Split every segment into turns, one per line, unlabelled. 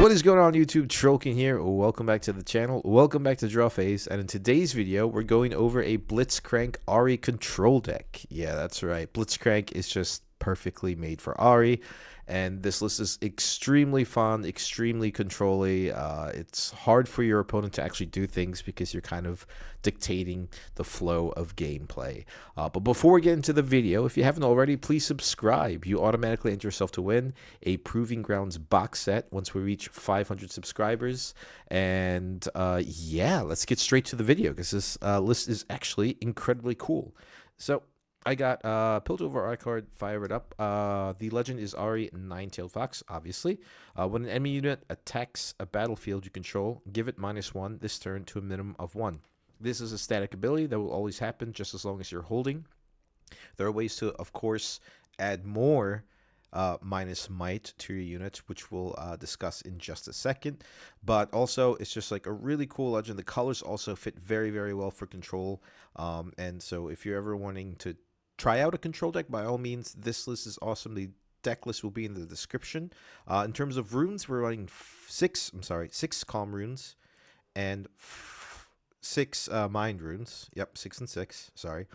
What is going on YouTube? Trollkin here. Welcome back to the channel. Welcome back to Draw Phase. And in today's video, we're going over a Blitzcrank Ahri control deck. Yeah, that's right. Blitzcrank is just perfectly made for Ahri. And this list is extremely fun, extremely controlly. It's hard for your opponent to actually do things because you're kind of dictating the flow of gameplay. But before we get into the video, if you haven't already, please subscribe. You automatically enter yourself to win a Proving Grounds box set once we reach 500 subscribers. And yeah, let's get straight to the video because this list is actually incredibly cool. So I got Piltover art card, fire it up. The legend is Ahri, Nine-Tailed Fox, obviously. When an enemy unit attacks a battlefield you control, give it -1 this turn to a minimum of 1. This is a static ability that will always happen just as long as you're holding. There are ways to, of course, add more minus might to your units, which we'll discuss in just a second. But also, it's just like a really cool legend. The colors also fit very, very well for control. And so if you're ever wanting to try out a control deck, by all means, this list is awesome. The deck list will be in the description. In terms of runes, we're running six calm runes and 6 mind runes. Yep, 6 and 6. Sorry.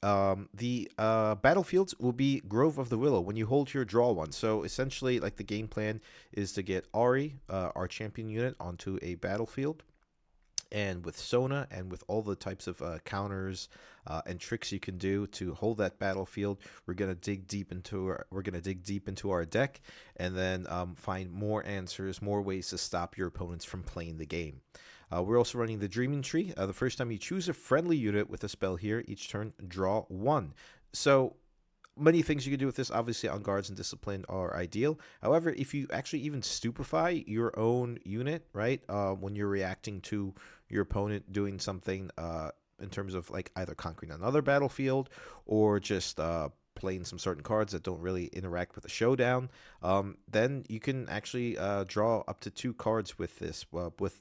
The battlefields will be Grove of the Willow. When you hold here, draw one. So essentially, like, the game plan is to get Ahri, our champion unit, onto a battlefield. And with Sona and with all the types of counters and tricks you can do to hold that battlefield, we're gonna dig deep into our deck, and then find more answers, more ways to stop your opponents from playing the game. We're also running the Dreaming Tree. The first time you choose a friendly unit with a spell here, each turn draw 1. So many things you can do with this. Obviously, on guards and discipline are ideal. However, if you actually even stupefy your own unit, right, when you're reacting to your opponent doing something in terms of, like, either conquering another battlefield or just playing some certain cards that don't really interact with the showdown, then you can actually draw up to 2 cards with this, with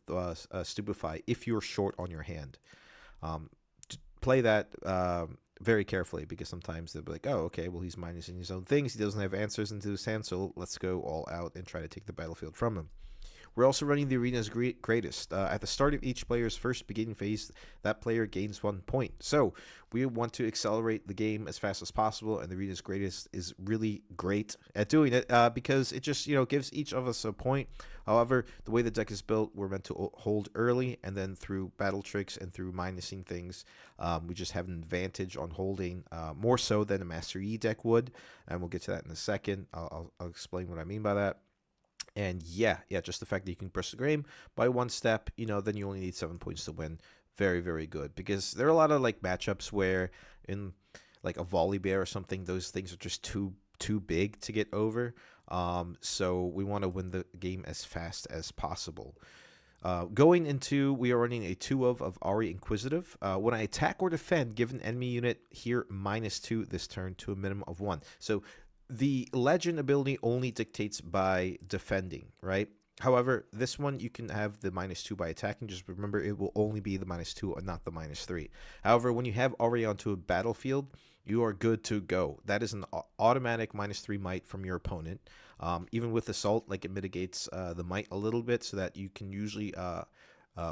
stupefy, if you're short on your hand. Play that very carefully, because sometimes they'll be like, oh, okay, well, he's minusing his own things, he doesn't have answers into his hand, so let's go all out and try to take the battlefield from him. We're also running the Arena's Greatest. At the start of each player's first beginning phase, that player gains 1 point. So we want to accelerate the game as fast as possible, and the Arena's Greatest is really great at doing it because it just, gives each of us a point. However, the way the deck is built, we're meant to hold early, and then through battle tricks and through minusing things, we just have an advantage on holding more so than a Master Yi deck would, and we'll get to that in a second. I'll explain what I mean by that. And yeah, just the fact that you can press the game by 1 step, then you only need 7 points to win. Very, very good. Because there are a lot of, like, matchups where in, like, a Volley Bear or something, those things are just too big to get over. So we want to win the game as fast as possible. Going into, we are running a 2 of Ahri Inquisitive. When I attack or defend, give an enemy unit here -2 this turn to a minimum of 1. So the legend ability only dictates by defending, right? However, this one you can have the -2 by attacking. Just remember, it will only be the -2 and not the -3. However, when you have Ahri onto a battlefield, you are good to go. That is an automatic -3 might from your opponent. Even with Assault, like, it mitigates the might a little bit so that you can usually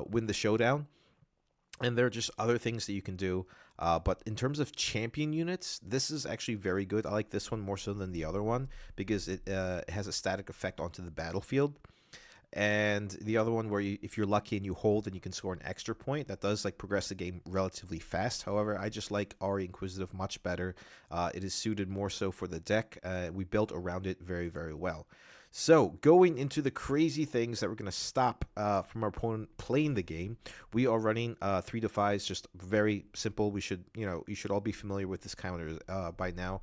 win the showdown. And there are just other things that you can do. But in terms of champion units, this is actually very good. I like this one more so than the other one because it has a static effect onto the battlefield. And the other one where if you're lucky and you hold, then you can score an extra point. That does, like, progress the game relatively fast. However, I just like Ahri Inquisitive much better. It is suited more so for the deck. We built around it very, very well. So, going into the crazy things that we're going to stop from our opponent playing the game, we are running 3 defies, just very simple. We should, you should all be familiar with this counter by now.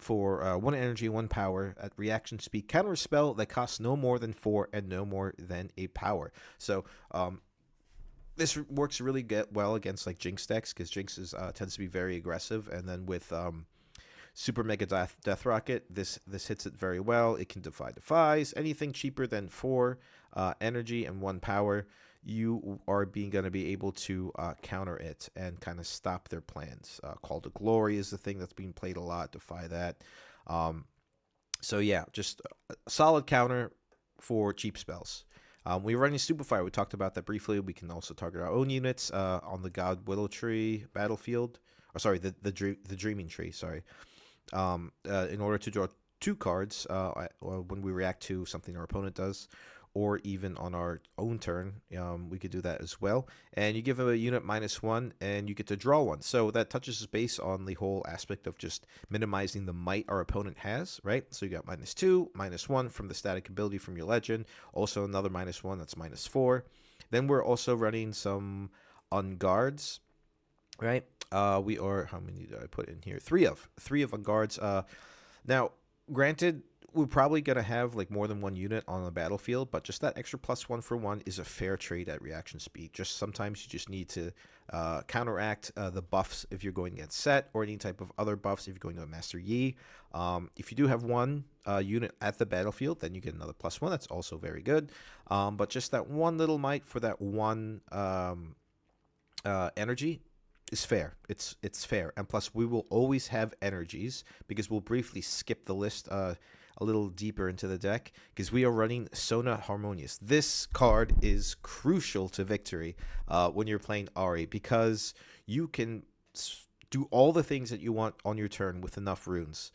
For 1 energy, 1 power, at reaction speed, counter a spell that costs no more than 4 and no more than a power. So, this works really well against, like, Jinx decks, because Jinx tends to be very aggressive, and then with Super Mega Death Rocket, this hits it very well. It can defy defies. Anything cheaper than 4 energy and 1 power, you are going to be able to counter it and kind of stop their plans. Call to Glory is the thing that's being played a lot. Defy that. So yeah, just a solid counter for cheap spells. We're running Stupefy. We talked about that briefly. We can also target our own units on the God Willow Tree battlefield. Or sorry, the Dreaming Tree. Sorry. In order to draw 2 cards when we react to something our opponent does, or even on our own turn, we could do that as well. And you give a unit -1, and you get to draw 1. So that touches base on the whole aspect of just minimizing the might our opponent has, right? So you got -2, -1 from the static ability from your legend. Also another -1, that's -4. Then we're also running some unguards, right? We are, how many did I put in here? 3 of unguards. Now, granted, we're probably going to have like more than 1 unit on the battlefield, but just that extra +1 for 1 is a fair trade at reaction speed. Just sometimes you just need to counteract the buffs if you're going against Set, or any type of other buffs if you're going to a Master Yi. If you do have 1 unit at the battlefield, then you get another +1. That's also very good. But just that 1 little might for that 1 energy is fair. It's fair. And plus, we will always have energies, because we'll briefly skip the list a little deeper into the deck, because we are running Sona Harmonious. This card is crucial to victory when you're playing Ahri, because you can do all the things that you want on your turn with enough runes.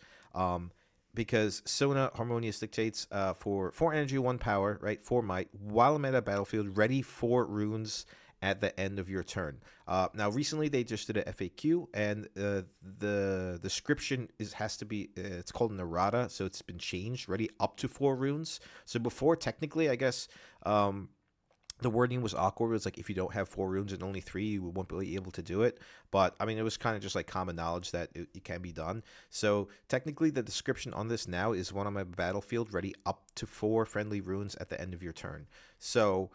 Because Sona Harmonious dictates for 4 energy, 1 power, right, 4 might, while I'm at a battlefield, ready 4 runes at the end of your turn. Now, recently they just did a FAQ, and the description has to be, it's called an errata, so it's been changed, ready up to 4 runes. So before, technically, I guess, the wording was awkward. It was like, if you don't have 4 runes and only 3, you won't be able to do it. But, I mean, it was kind of just like common knowledge that it can be done. So, technically, the description on this now is when I'm at battlefield, ready up to 4 friendly runes at the end of your turn. So,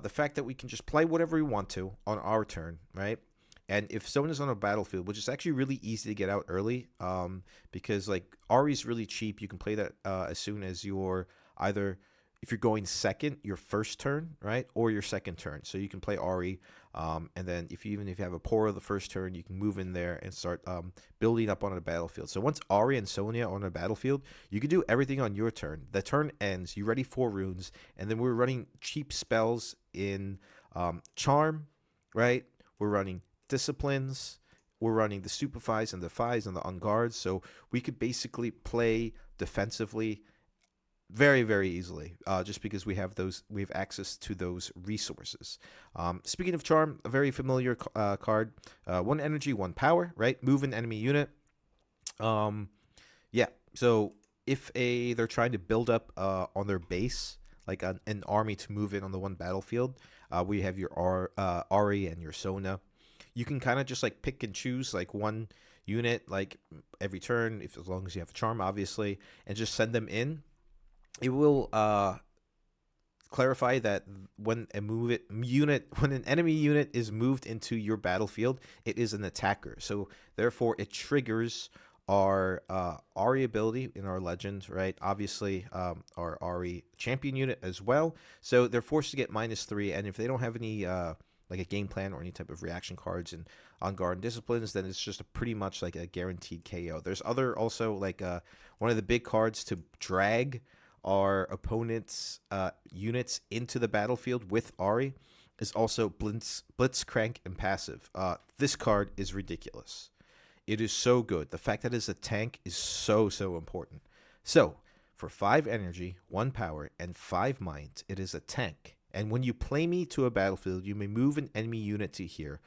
the fact that we can just play whatever we want to on our turn, right? And if someone is on a battlefield, which is actually really easy to get out early, because like Ahri's really cheap. You can play that as soon as you're either, if you're going second, your first turn, right, or your second turn. So you can play Ahri, and then even if you have a Poro the first turn, you can move in there and start building up on a battlefield. So once Ahri and Sonya are on a battlefield, you can do everything on your turn. The turn ends, you ready 4 runes, and then we're running cheap spells in Charm, right? We're running Disciplines. We're running the Stupefies and the Fies and the Unguards. So we could basically play defensively very, very easily, just because we have access to those resources. Speaking of Charm, a very familiar card. 1 energy, 1 power, right? Move an enemy unit. Yeah. So if they're trying to build up on their base, like an army to move in on the 1 battlefield, we have your Ahri and your Sona. You can kind of just like pick and choose like 1 unit like every turn, as long as you have a Charm, obviously, and just send them in. It will clarify that when an enemy unit is moved into your battlefield, it is an attacker. So therefore, it triggers our Ahri ability in our legend, right? Obviously, our Ahri champion unit as well. So they're forced to get -3, and if they don't have any like a game plan or any type of reaction cards and on guard and disciplines, then it's just pretty much like a guaranteed KO. There's also like one of the big cards to drag our opponent's units into the battlefield with Ahri is also Blitzcrank and passive. This card is ridiculous. It is so good. The fact that it's a tank is so important. So, for 5 energy, 1 power, and 5 might, it is a tank. And when you play me to a battlefield, you may move an enemy unit to here.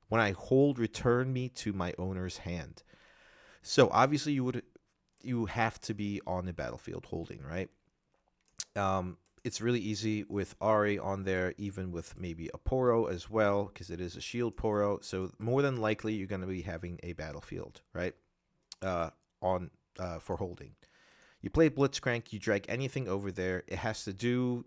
When I hold, return me to my owner's hand. So, obviously, you have to be on the battlefield holding, right? It's really easy with Ahri on there, even with maybe a Poro as well, because it is a shield Poro. So more than likely, you're going to be having a battlefield, right? For holding. You play Blitzcrank, you drag anything over there. It has to do.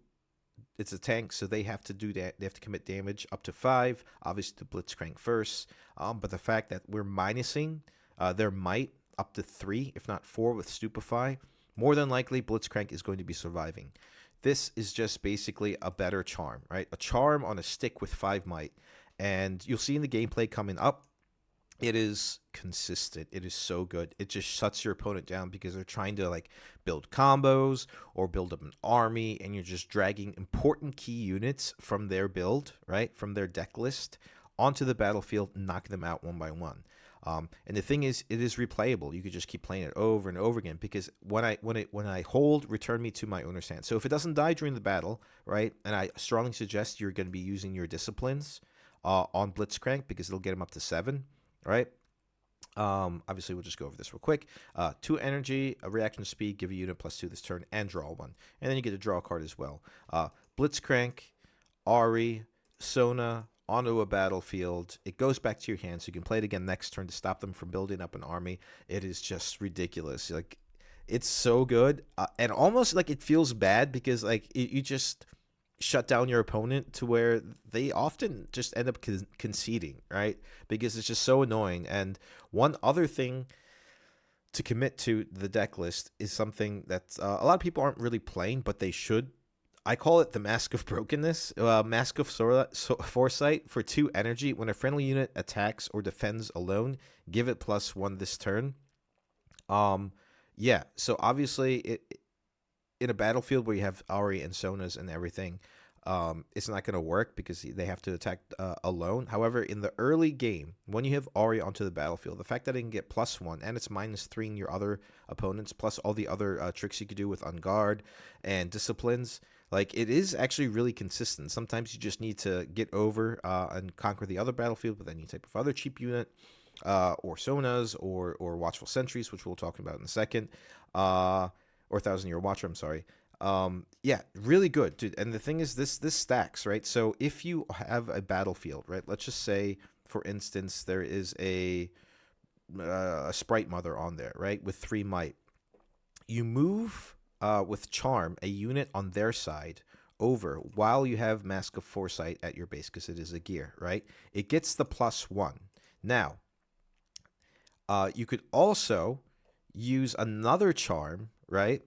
It's a tank, so they have to do that. They have to commit damage up to 5. Obviously, the Blitzcrank first. But the fact that we're minusing their might up to 3, if not 4, with Stupefy, more than likely, Blitzcrank is going to be surviving. This is just basically a better Charm, right? A Charm on a stick with 5 might. And you'll see in the gameplay coming up, It is consistent. It is so good. It just shuts your opponent down because they're trying to like build combos or build up an army, and you're just dragging important key units from their build, right, from their deck list onto the battlefield, knocking them out one by one. And the thing is, it is replayable. You could just keep playing it over and over again because when I hold, return me to my owner's hand. So if it doesn't die during the battle, right, and I strongly suggest you're going to be using your disciplines on Blitzcrank because it'll get them up to 7, right? Obviously, we'll just go over this real quick. 2 energy, a reaction speed, give a unit +2 this turn, and draw 1. And then you get to draw a card as well. Blitzcrank, Ahri, Sona, onto a battlefield. It goes back to your hand, so you can play it again next turn to stop them from building up an army. It is just ridiculous. Like, it's so good, and almost like it feels bad because like you just shut down your opponent to where they often just end up conceding, right? Because it's just so annoying. And one other thing to commit to the deck list is something that a lot of people aren't really playing, but they should. I call it the Mask of Brokenness. Mask of Foresight for 2 energy. When a friendly unit attacks or defends alone, give it +1 this turn. Yeah, so obviously in a battlefield where you have Ahri and Sonas and everything, it's not going to work because they have to attack alone. However, in the early game, when you have Ahri onto the battlefield, the fact that it can get +1 and it's -3 in your other opponents, plus all the other tricks you could do with On Guard and Disciplines, like it is actually really consistent. Sometimes you just need to get over and conquer the other battlefield with any type of other cheap unit, or Sonas or Watchful Sentries, which we'll talk about in a second, or Thousand Year Watcher. I'm sorry. Yeah, really good, dude. And the thing is, this stacks, right? So if you have a battlefield, right? Let's just say, for instance, there is a Sprite Mother on there, right, with 3 might. You move with Charm a unit on their side over while you have Mask of Foresight at your base because it is a gear, right? It gets the +1. Now, you could also use another charm, right?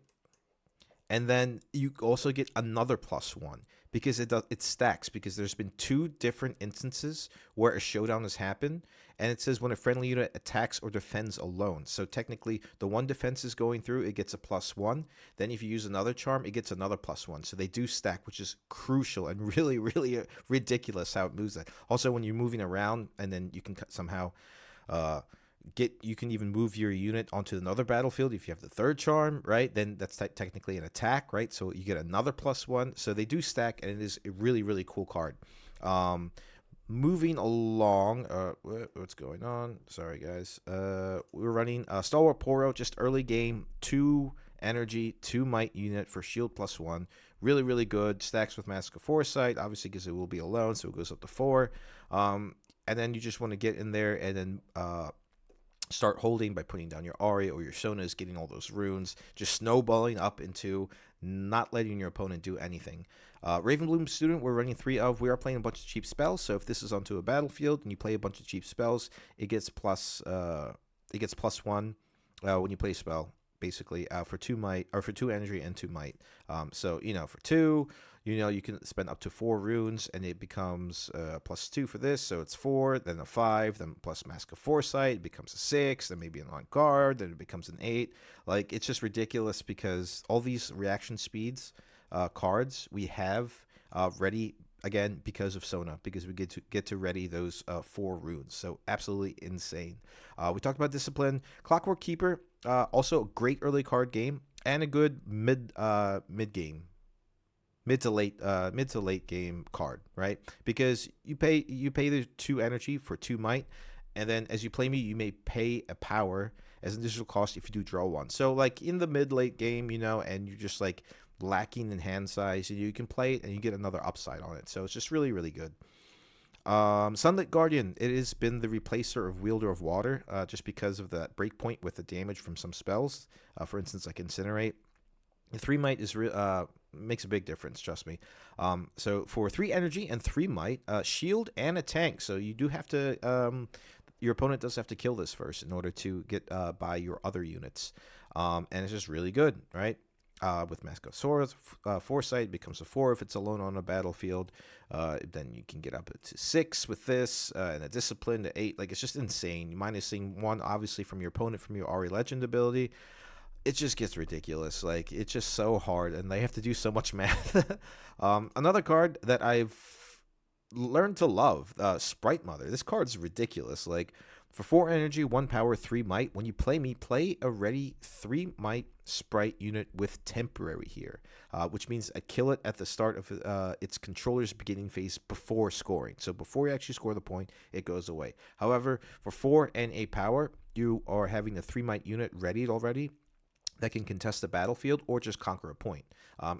And then you also get another +1 because it stacks because there's been 2 different instances where a showdown has happened, and it says when a friendly unit attacks or defends alone. So technically, the one defense is going through, it gets a +1. Then if you use another charm, it gets another +1. So they do stack, which is crucial and really, really ridiculous how it moves that. Also, when you're moving around, and then you can somehow you can even move your unit onto another battlefield if you have the 3rd charm, right? Then that's technically an attack, right? So you get another +1. So they do stack, and it is a really, really cool card. Moving along, what's going on? Sorry, guys. We're running Stalwart Poro, just early game, 2 energy, 2 might unit for shield +1. Really, really good. Stacks with Mask of Foresight, obviously, because it will be alone, so it goes up to 4. And then you just want to get in there and then start holding by putting down your Ahri or your Sonas, getting all those runes, just snowballing up into not letting your opponent do anything. Ravenbloom Student, we're running 3 of. We are playing a bunch of cheap spells, so if this is onto a battlefield and you play a bunch of cheap spells, it gets +1 when you play a spell, basically, for 2 might, or for 2 energy and 2 might. So, for 2, you can spend up to 4 runes, and it becomes +2 for this, so it's 4, then a 5, then plus Mask of Foresight, it becomes a 6, then maybe an On Guard, then it becomes an 8. Like, it's just ridiculous because all these reaction speeds cards we have ready, again, because of Sona, because we get to ready those 4 runes. So absolutely insane. We talked about Discipline. Clockwork Keeper, also a great early card game and a good mid game, mid to late game card, right? Because you pay the 2 energy for 2 might, and then as you play me, you may pay a power as an additional cost if you do draw 1. So like in the mid late game, and you're just like lacking in hand size, and you can play it and you get another upside on it. So it's just really, really good. Sunlit Guardian, it has been the replacer of Wielder of Water, just because of that breakpoint with the damage from some spells. For instance, like Incinerate. The 3 might is makes a big difference, trust me. So for 3 energy and 3 might, shield and a tank. So you do have to, your opponent does have to kill this first in order to get by your other units. And it's just really good, right? with Mask of Swords, Foresight becomes a 4 if it's alone on a battlefield. Then you can get up to 6 with this, and a Discipline to 8. Like, it's just insane. Minusing 1, obviously, from your opponent from your Ahri Legend ability. It just gets ridiculous. Like, it's just so hard, and they have to do so much math. Another card that I've learned to love, Sprite Mother. This card's ridiculous. Like, for 4 energy, 1 power, 3 might. When you play me, play a ready 3 might sprite unit with temporary here, which means I kill it at the start of its controller's beginning phase before scoring. So before you actually score the point, it goes away. However, for 4 and a power, you are having a 3 might unit readied already that can contest the battlefield or just conquer a point.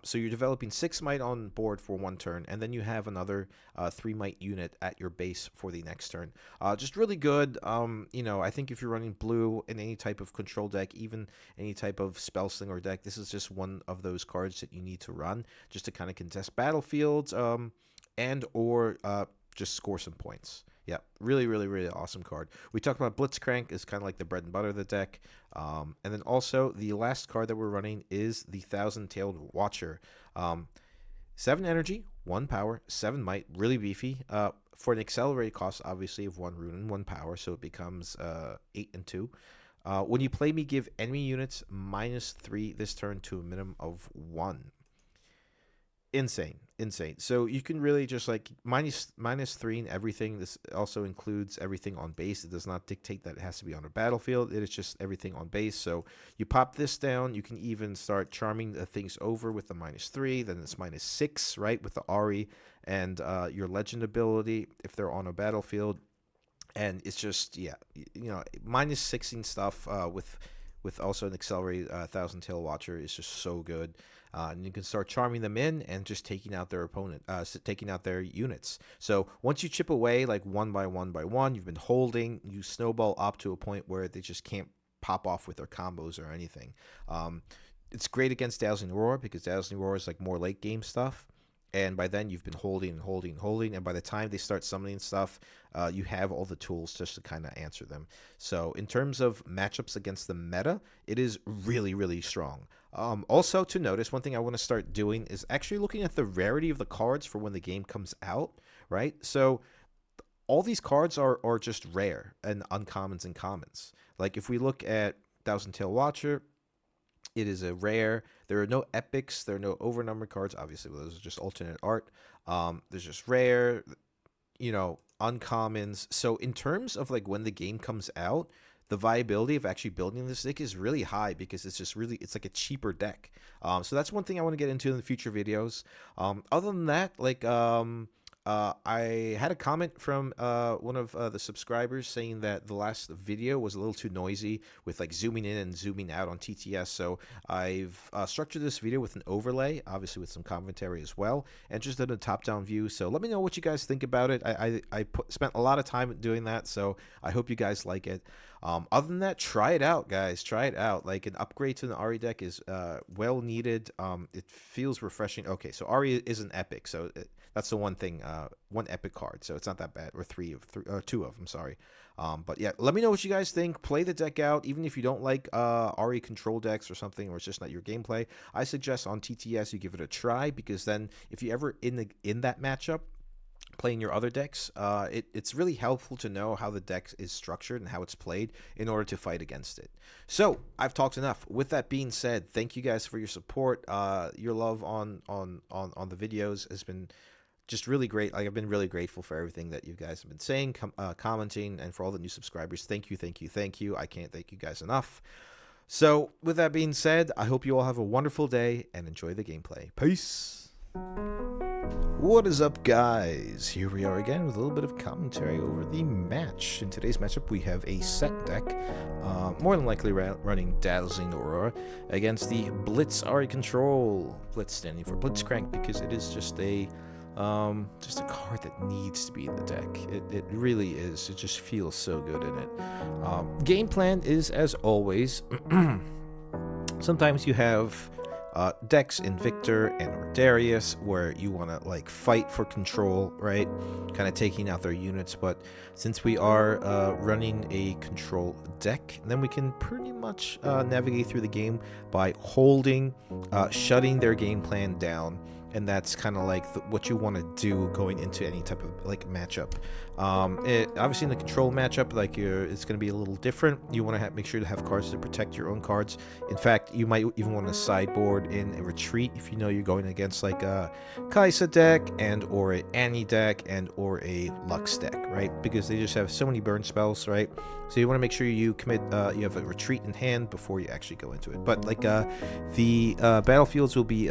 So you're developing 6 might on board for 1 turn, and then you have another 3 might unit at your base for the next turn. Just really good. I think if you're running blue in any type of control deck, even any type of spell slinger deck, this is just one of those cards that you need to run just to kind of contest battlefields and or just score some points. Yeah, really, really, really awesome card. We talked about Blitzcrank is kind of like the bread and butter of the deck. And then also the last card that we're running is the Thousand-Tailed Watcher. 7 energy, 1 power, 7 might, really beefy. For an accelerated cost, obviously, of 1 rune and 1 power, so it becomes 8 and 2. When you play me, give enemy units -3 this turn to a minimum of 1. Insane. So you can really just like -3 in everything. This also includes everything on base. It does not dictate that it has to be on a battlefield. It is just everything on base. So you pop this down. You can even start charming the things over with the -3. Then it's -6, right, with the Ahri and your legend ability if they're on a battlefield. And it's just, yeah, -16 stuff with also an accelerated Thousand-Tailed Watcher is just so good. And you can start charming them in and just taking out their opponent, taking out their units. So once you chip away like 1 by 1 by 1, you've been holding, you snowball up to a point where they just can't pop off with their combos or anything. It's great against Dazzling Aurora because Dazzling Aurora is like more late game stuff. And by then you've been holding and holding and holding, and by the time they start summoning stuff, you have all the tools just to kind of answer them. So in terms of matchups against the meta, it is really, really strong. Also to notice, one thing I want to start doing is actually looking at the rarity of the cards for when the game comes out, right? So all these cards are just rare and uncommons and commons. Like if we look at Thousand-Tailed Watcher, it is a rare. There are no epics. There are no overnumbered cards. Obviously, those are just alternate art. There's just rare, uncommons. So in terms of like when the game comes out, the viability of actually building this deck is really high because it's like a cheaper deck. So that's one thing I want to get into in the future videos. Other than that, like I had a comment from one of the subscribers saying that the last video was a little too noisy with like zooming in and zooming out on TTS. So I've structured this video with an overlay, obviously with some commentary as well, and just did a top-down view. So let me know what you guys think about it. I spent a lot of time doing that, so I hope you guys like it. Other than that, try it out, guys. Try it out. Like an upgrade to an Ahri deck is well needed. It feels refreshing. Okay, so Ahri is an epic, so that's the one thing. One epic card, so it's not that bad. Or two of them. Sorry. But yeah, let me know what you guys think. Play the deck out, even if you don't like Ahri control decks or something, or it's just not your gameplay. I suggest on TTS you give it a try, because then if you ever in that matchup playing your other decks, it's really helpful to know how the deck is structured and how it's played in order to fight against it. So I've talked enough. With that being said, thank you guys for your support. Your love on the videos has been just really great. Like, I've been really grateful for everything that you guys have been saying, commenting, and for all the new subscribers. Thank you. I can't thank you guys enough. So with that being said, I hope you all have a wonderful day and enjoy the gameplay. Peace. What is up, guys? Here we are again with a little bit of commentary over the match. In today's matchup, we have a set deck, more than likely running Dazzling Aurora against the Blitz Ahri control. Blitz standing for Blitzcrank, because it is just a card that needs to be in the deck. It really is. It just feels so good in it. Game plan is, as always, sometimes you have decks in Victor and or Darius, where you want to like fight for control, right? Kind of taking out their units. But since we are running a control deck, then we can pretty much navigate through the game by holding, shutting their game plan down. And that's kind of like what you want to do going into any type of like matchup. Obviously in the control matchup, like it's going to be a little different. You want to make sure to have cards to protect your own cards. In fact, you might even want to sideboard in a retreat if you know you're going against like a Kaisa deck and or a Annie deck and or a Lux deck, right? Because they just have so many burn spells, right? So you want to make sure you commit, you have a retreat in hand before you actually go into it. But like the battlefields will be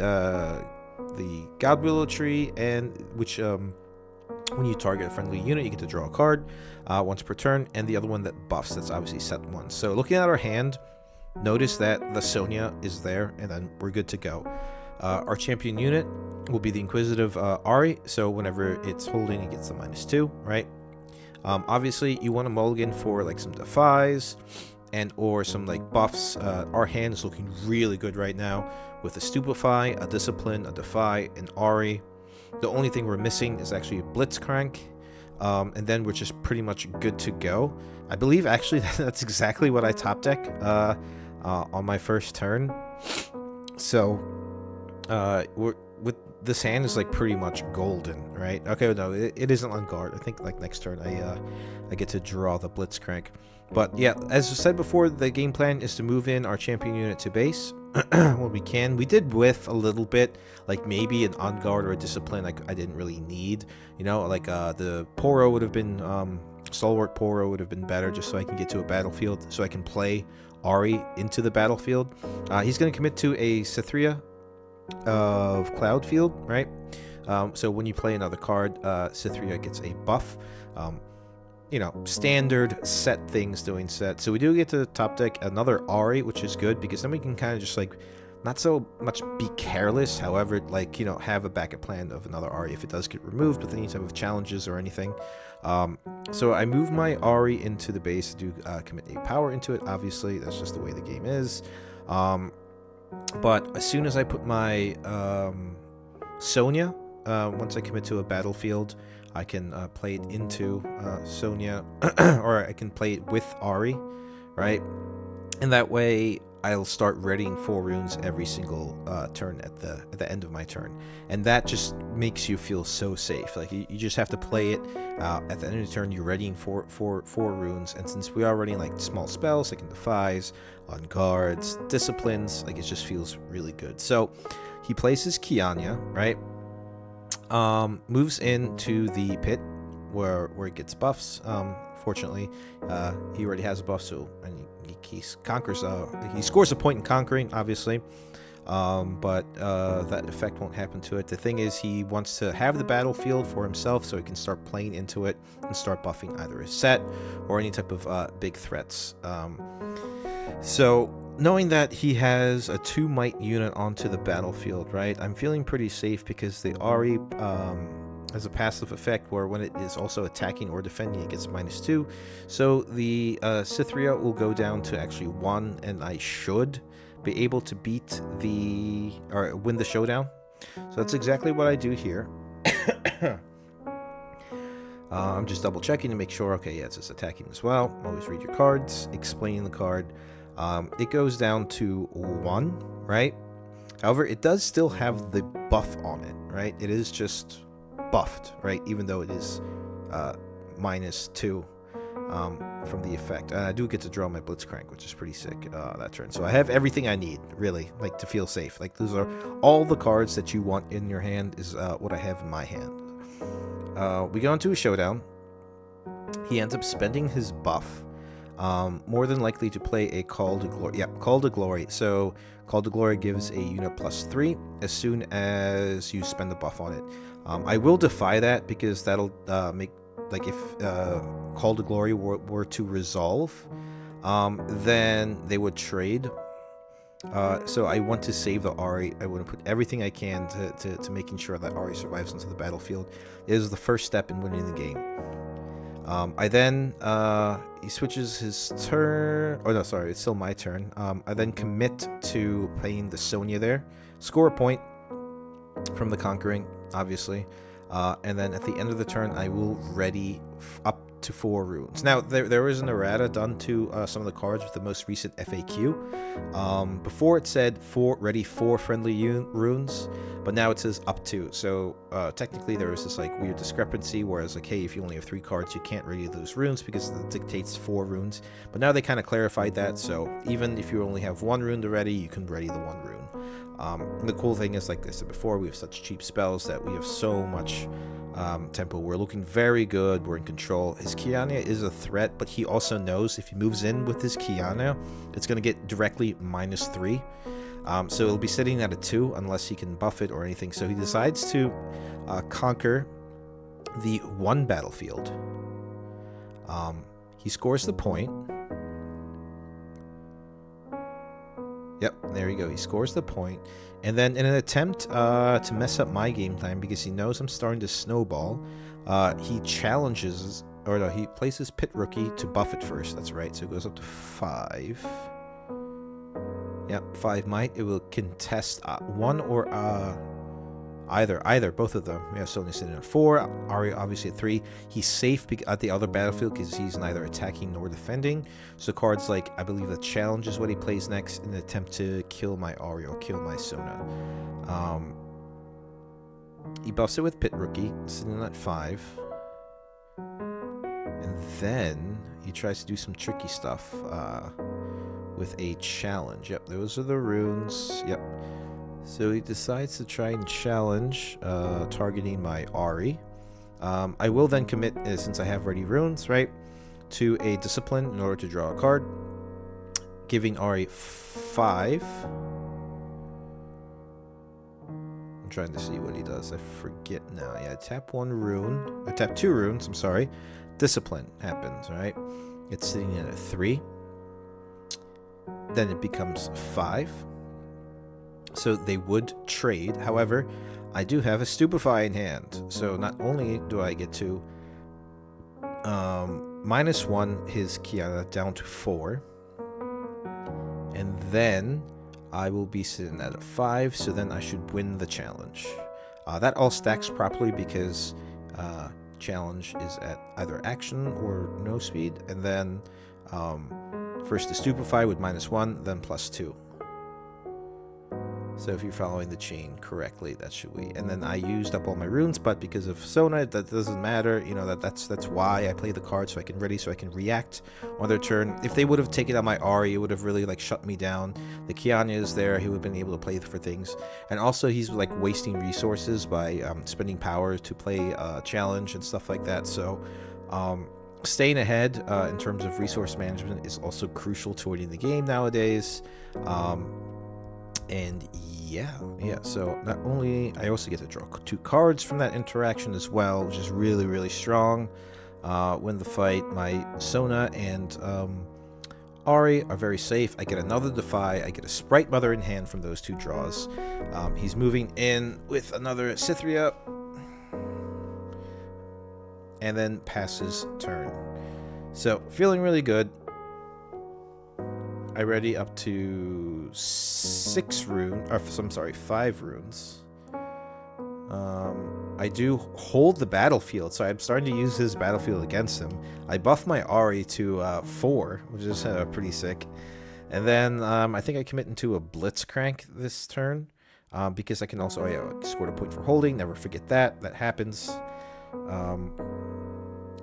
the God Willow Tree, and which when you target a friendly unit, you get to draw a card once per turn, and the other one that buffs, that's obviously set 1. So looking at our hand, notice that the Sonya is there, and then we're good to go. Our champion unit will be the Inquisitive Ahri, so whenever it's holding, it gets the -2, right? Obviously, you want to mulligan for like some defies and or some like buffs. Our hand is looking really good right now with a Stupefy, a Discipline, a Defy, an Ahri. The only thing we're missing is actually a Blitzcrank, and then we're just pretty much good to go. I believe actually that's exactly what I top deck on my first turn. So with this hand is like pretty much golden, right? Okay, no, it isn't on guard. I think like next turn I get to draw the Blitzcrank. But yeah, as I said before, the game plan is to move in our champion unit to base when we can. We did whiff a little bit, like maybe an on guard or a discipline like I didn't really need, you know, like the Poro would have been Stalwart Poro would have been better, just so I can get to a battlefield, so I can play Ahri into the battlefield. He's going to commit to a Cythria of Cloudfield, right? So when you play another card, Cythria gets a buff. You know, standard set things doing set. So we do get to top deck another Ahri, which is good, because then we can kind of just like not so much be careless, however, like, you know, have a backup plan of another Ahri if it does get removed with any type of challenges or anything. So I move my Ahri into the base to commit a power into it. Obviously, that's just the way the game is. But as soon as I put my Sonya, once I commit to a battlefield, I can play it into Sonya, or I can play it with Ahri, right? And that way, I'll start readying 4 runes every single turn at the end of my turn, and that just makes you feel so safe. Like you just have to play it at the end of the turn. You're readying four runes, and since we are running like small spells, like in defies, on guards, disciplines, like it just feels really good. So he places Kianya, right? Moves into the pit where it gets buffs. Fortunately, he already has a buff, so and he conquers. He scores a point in conquering, obviously, but that effect won't happen to it. The thing is, he wants to have the battlefield for himself, so he can start playing into it and start buffing either his set or any type of big threats. So knowing that he has a 2 might unit onto the battlefield, right, I'm feeling pretty safe, because the Ahri has a passive effect where when it is also attacking or defending, it gets -2. So the Cythria will go down to actually 1, and I should be able to beat or win the showdown. So that's exactly what I do here. I'm just double checking to make sure. Okay, yeah, it's just attacking as well. Always read your cards, explaining the card. It goes down to 1, right? However, it does still have the buff on it, right? It is just buffed, right? Even though it is -2 from the effect. And I do get to draw my Blitzcrank, which is pretty sick that turn. So I have everything I need, really, like to feel safe. Like those are all the cards that you want in your hand is what I have in my hand. We go into a showdown. He ends up spending his buff. More than likely to play a Call to Glory. Yeah, Call to Glory. So Call to Glory gives a unit +3 as soon as you spend the buff on it. I will defy that, because that'll make, like, if Call to Glory were to resolve, then they would trade. So I want to save the Ahri. I want to put everything I can to making sure that Ahri survives onto the battlefield. It is the first step in winning the game. I then, he switches his turn, oh no, sorry, it's still my turn. I then commit to playing the Sonya there. score a point from the conquering, obviously. And then at the end of the turn, I will ready up to 4 runes. Now, there is an errata done to some of the cards with the most recent FAQ. Before it said ready 4 friendly runes, but now it says up to. So technically there is this like weird discrepancy, whereas like, hey, if you only have 3 cards, you can't ready those runes because it dictates 4 runes. But now they kind of clarified that, so even if you only have 1 rune to ready, you can ready the 1 rune. And the cool thing is, like I said before, we have such cheap spells that we have so much tempo. We're looking very good. We're in control. His Kiana is a threat, but he also knows if he moves in with his Kiana, it's going to get directly -3. So it'll be sitting at a 2 unless he can buff it or anything. So he decides to conquer the 1 battlefield. He scores the point. Yep, there you go. He scores the point. And then in an attempt to mess up my game time, because he knows I'm starting to snowball, he challenges, or no, he places Pit Rookie to buff it first. That's right. So it goes up to 5. Yep, 5 might. It will contest 1 or either, both of them. We have Sonya sitting at 4, Ahri obviously at 3. He's safe at the other battlefield because he's neither attacking nor defending. So cards like, I believe the challenge is what he plays next in an attempt to kill my Ahri or kill my Sona. He buffs it with Pit Rookie, sitting at 5. And then he tries to do some tricky stuff with a challenge. Yep, those are the runes. Yep. So he decides to try and challenge, targeting my Ahri. I will then commit, since I have ready runes, right, to a discipline in order to draw a card, giving Ahri 5. I'm trying to see what he does. I forget now. Yeah, tap 1 rune. I tap 2 runes. I'm sorry. Discipline happens, right? It's sitting at a 3. Then it becomes 5. So they would trade. However, I do have a Stupefy in hand. So not only do I get to -1 his Kiana down to 4. And then I will be sitting at a 5. So then I should win the challenge. That all stacks properly because challenge is at either action or no speed. And then first the Stupefy with -1, then +2. So if you're following the chain correctly, that should be. And then I used up all my runes, but because of Sona, that doesn't matter. You know, that's why I play the card, so I can ready, so I can react on their turn. If they would have taken out my Ahri, it would have really like shut me down. The Kianya is there; he would have been able to play for things. And also, he's like wasting resources by spending power to play challenge and stuff like that. So. Staying ahead in terms of resource management is also crucial to winning the game nowadays. And yeah, so not only, I also get to draw 2 cards from that interaction as well, which is really, really strong. Win the fight. My Sona and Ahri are very safe. I get another Defy. I get a Sprite Mother in hand from those 2 draws. He's moving in with another Cythria. And then passes turn. So, feeling really good. I ready up to 5 runes. I do hold the battlefield, so I'm starting to use his battlefield against him. I buff my Ahri to 4, which is pretty sick. And then I think I commit into a Blitzcrank this turn, because I can also score a point for holding. Never forget that. That happens.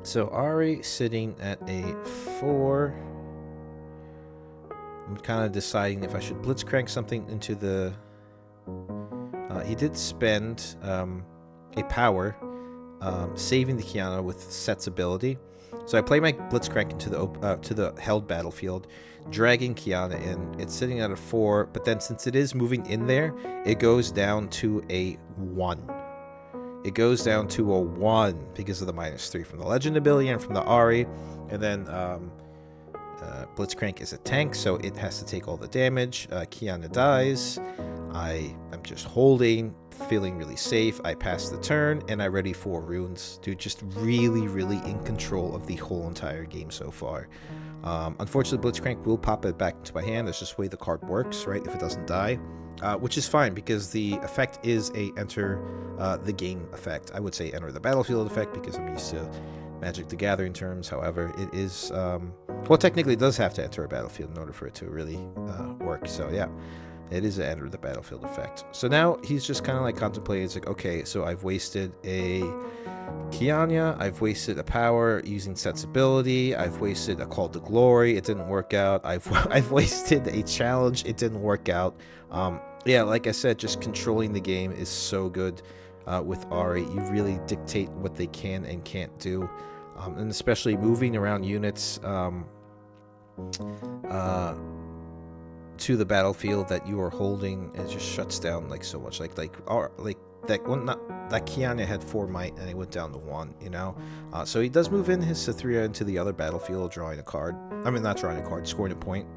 So Ahri sitting at a 4. I'm kind of deciding if I should Blitzcrank something into the... he did spend a power, saving the Kiana with Set's ability. So I play my Blitzcrank into the held battlefield, dragging Kiana in. It's sitting at a 4, but then since it is moving in there, it goes down to a 1. It goes down to a 1 because of the -3 from the Legend ability and from the Ahri. And then Blitzcrank is a tank, so it has to take all the damage. Kiana dies. I'm just holding, feeling really safe. I pass the turn, and I ready 4 runes. Dude, just really, really in control of the whole entire game so far. Unfortunately, Blitzcrank will pop it back into my hand. That's just the way the card works, right? If it doesn't die, which is fine because the effect is a enter the game effect. I would say enter the battlefield effect because I'm used to Magic the Gathering terms. However, it is well, technically it does have to enter a battlefield in order for it to really work. So yeah, it is an enter the battlefield effect. So now he's just kind of like contemplating. It's like, okay, so I've wasted a Kianya, I've wasted a power using sensibility, I've wasted a call to glory, it didn't work out. I've wasted a challenge, it didn't work out. Yeah, like I said, just controlling the game is so good with Ahri. You really dictate what they can and can't do, and especially moving around units to the battlefield that you are holding. It just shuts down like so much. Like that one, that Kianya had 4 might and it went down to 1, you know. So he does move in his Sathria into the other battlefield, drawing a card. I mean, not drawing a card, scoring a point.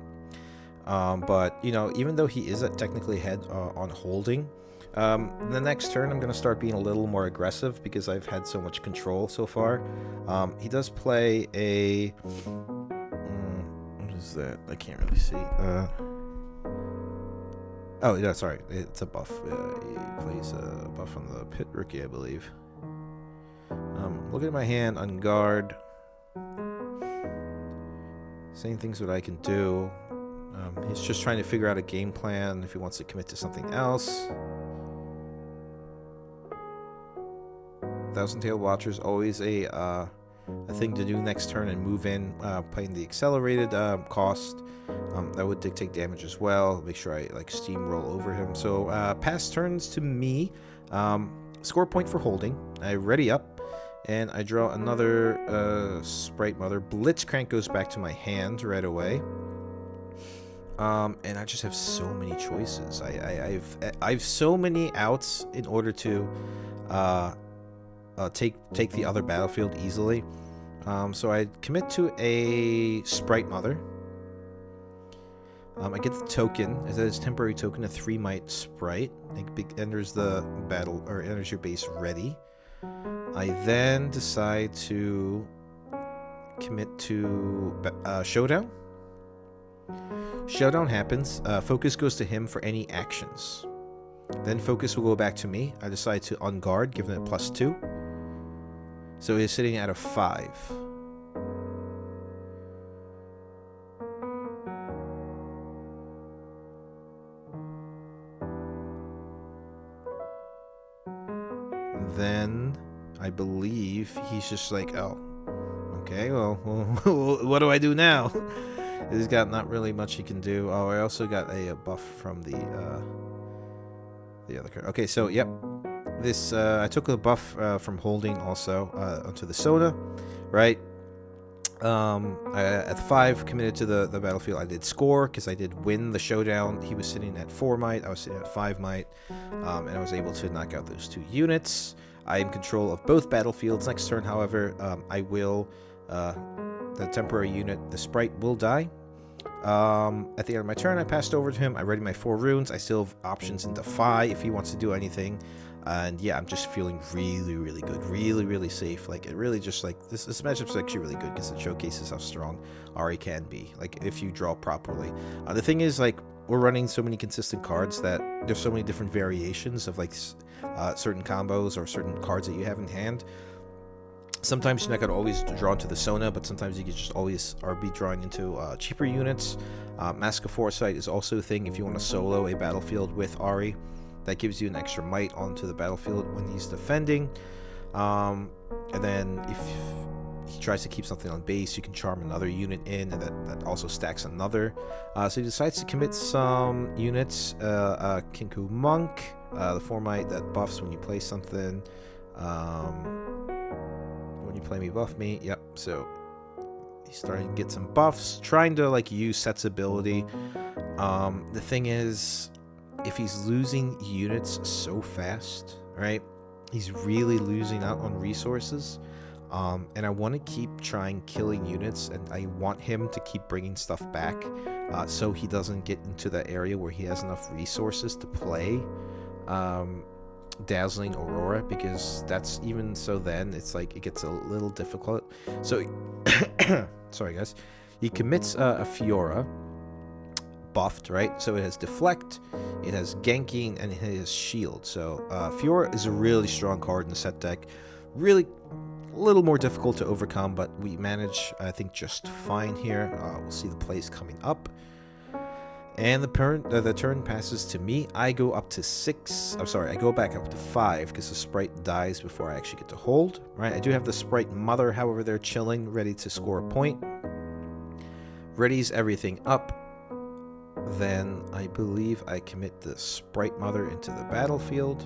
But you know, even though he is technically ahead on holding, the next turn I'm going to start being a little more aggressive because I've had so much control so far. He does play a what is that? I can't really see. Oh, yeah, sorry. It's a buff. He plays a buff on the Pit Rookie, I believe. Look at my hand on guard. Saying things that I can do. He's just trying to figure out a game plan if he wants to commit to something else. Thousand Tail Watcher's always a thing to do next turn and move in, playing the accelerated cost. That would dictate damage as well. Make sure I like steamroll over him. So pass turns to me. Score point for holding. I ready up, and I draw another Sprite Mother. Blitzcrank goes back to my hand right away. And I just have so many choices. I've so many outs in order to take the other battlefield easily. So I commit to a Sprite Mother. I get the token. It says temporary token, a 3 might sprite. It enters the battle, or enters your base ready. I then decide to commit to showdown. Showdown happens. Focus goes to him for any actions. Then focus will go back to me. I decide to on guard, giving it +2. So he's sitting at a 5. Then I believe he's just like, oh, okay, well what do I do now? He's got not really much he can do. Oh, I also got a buff from the other card. Okay, so yep, this I took a buff from holding also onto the Soda, right? At 5 committed to the battlefield. I did score because I did win the showdown. He was sitting at 4 might. I was sitting at 5 might, and I was able to knock out those 2 units. I am in control of both battlefields. Next turn, however, I will the temporary unit, the Sprite, will die. At the end of my turn, I passed over to him. I ready my 4 runes. I still have options in Defy if he wants to do anything. And yeah, I'm just feeling really, really good. Really, really safe. Like, it really just, like, this matchup's actually really good because it showcases how strong Ahri can be, like, if you draw properly. The thing is, like, we're running so many consistent cards that there's so many different variations of, like, certain combos or certain cards that you have in hand. Sometimes you're not going to always draw into the Sona, but sometimes you can just always be drawing into cheaper units. Mask of Foresight is also a thing if you want to solo a battlefield with Ahri. That gives you an extra might onto the battlefield when he's defending. And then if he tries to keep something on base, you can charm another unit in, and that also stacks another. So he decides to commit some units. Kinku Monk, the 4 might that buffs when you play something. When you play me, buff me. Yep, so he's starting to get some buffs, trying to like use Set's ability. The thing is, if he's losing units so fast, right, he's really losing out on resources. And I want to keep trying killing units, and I want him to keep bringing stuff back, so he doesn't get into that area where he has enough resources to play Dazzling Aurora, because that's, even so then it's like it gets a little difficult. So sorry guys, He commits a Fiora, buffed, right? So it has deflect, it has ganking, and it has shield. So Fiora is a really strong card in the set deck. Really a little more difficult to overcome, but we manage, I think, just fine here. We'll see the plays coming up. And the turn passes to me. I go up to 6. I'm sorry, I go back up to 5 because the sprite dies before I actually get to hold. Right? I do have the sprite mother, however, they're chilling, ready to score a point. Readies everything up. Then I believe I commit the sprite mother into the battlefield.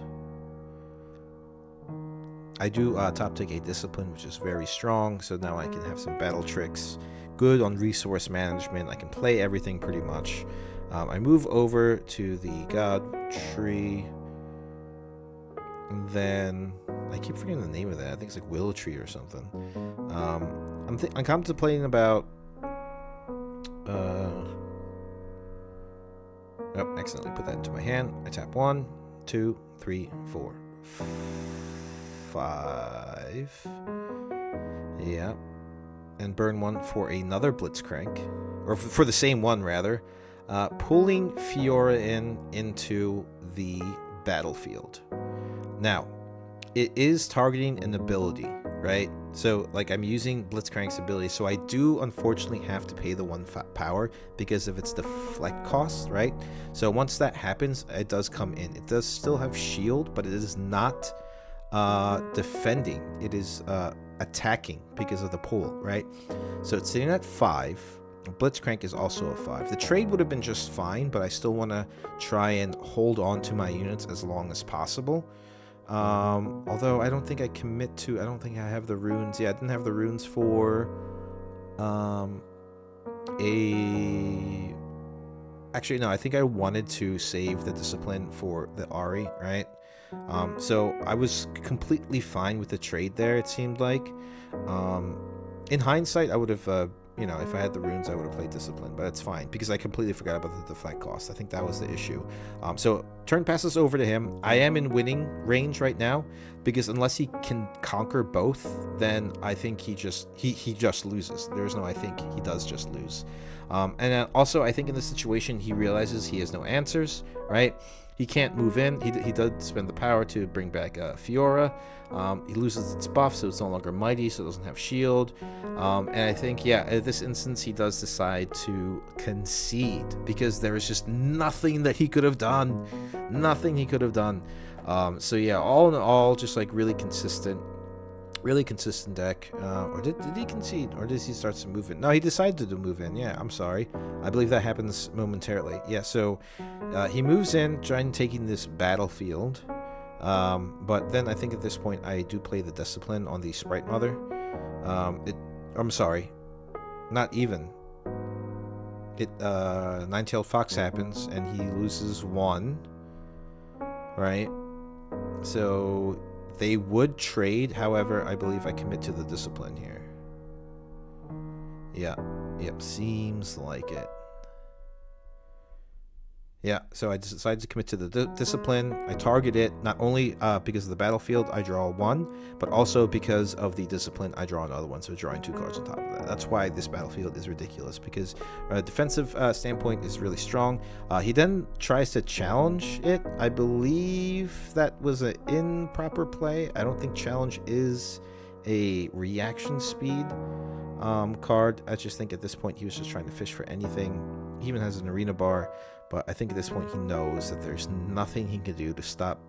I do top take a discipline, which is very strong, so now I can have some battle tricks. Good on resource management. I can play everything pretty much. I move over to the god tree. And then I keep forgetting the name of that. I think it's like willow tree or something. I'm contemplating about. Oh, accidentally put that into my hand. I tap 1, 2, 3, 4, 5. Yeah. And burn 1 for another Blitzcrank. Or for the same one, rather. Pulling Fiora into the battlefield. Now, it is targeting an ability, right? So, like, I'm using Blitzcrank's ability, so I do unfortunately have to pay the 1 power because of its deflect cost, right? So once that happens, it does come in. It does still have shield, but it is not defending. It is attacking because of the pull, right? So it's sitting at 5. Blitzcrank is also a 5. The trade would have been just fine, but I still want to try and hold on to my units as long as possible. Although I don't think I commit to. I don't think I have the runes. Yeah, I didn't have the runes for Actually, no, I think I wanted to save the discipline for the Ahri, right? So I was completely fine with the trade there, it seemed like. In hindsight, I would have, you know, if I had the runes, I would have played discipline, but it's fine because I completely forgot about the deflect cost. I think that was the issue. So turn passes over to him. I am in winning range right now because unless he can conquer both, then I think he just loses. There's no I think, he does just lose. And also I think in this situation he realizes he has no answers, right? He can't move in. He does spend the power to bring back Fiora. He loses its buff, so it's no longer mighty, so it doesn't have shield. And I think, yeah, at this instance, he does decide to concede because there is just nothing that he could have done. Nothing he could have done. So yeah, all in all, just like really consistent deck. Or did he concede, or did he start to move in? No, he decided to move in. Yeah, I'm sorry. I believe that happens momentarily. Yeah, so he moves in, trying taking this battlefield. But then I think at this point I do play the discipline on the Sprite Mother. I'm sorry, not even. Nine-tailed Fox happens and he loses 1. Right? So they would trade, however, I believe I commit to the discipline here. Yeah, yep, seems like it. Yeah, so I decided to commit to the discipline. I target it, not only because of the battlefield, I draw 1, but also because of the discipline, I draw another one, so drawing 2 cards on top of that. That's why this battlefield is ridiculous, because defensive standpoint is really strong. He then tries to challenge it. I believe that was an improper play. I don't think challenge is a reaction speed card. I just think at this point he was just trying to fish for anything. He even has an arena bar. But I think at this point he knows that there's nothing he can do to stop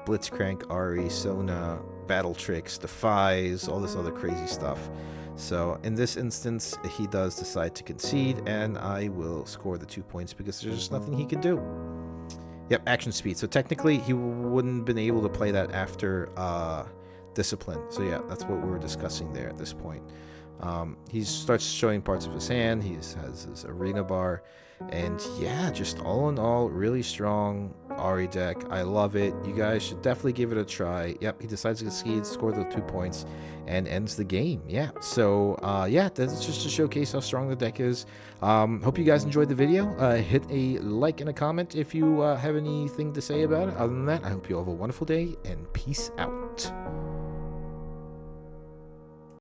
Blitzcrank, Ahri, Sona, Battle Tricks, Defies, all this other crazy stuff. So in this instance, he does decide to concede, and I will score the 2 points because there's just nothing he can do. Yep, action speed. So technically he wouldn't have been able to play that after discipline. So yeah, that's what we were discussing there at this point. He starts showing parts of his hand. He has his arena bar. And yeah, just all in all, really strong Ahri deck. I love it. You guys should definitely give it a try. Yep, he decides to concede, score the 2 points, and ends the game. Yeah, so yeah, that's just to showcase how strong the deck is. Hope you guys enjoyed the video. Hit a like and a comment if you have anything to say about it. Other than that, I hope you all have a wonderful day, and peace out.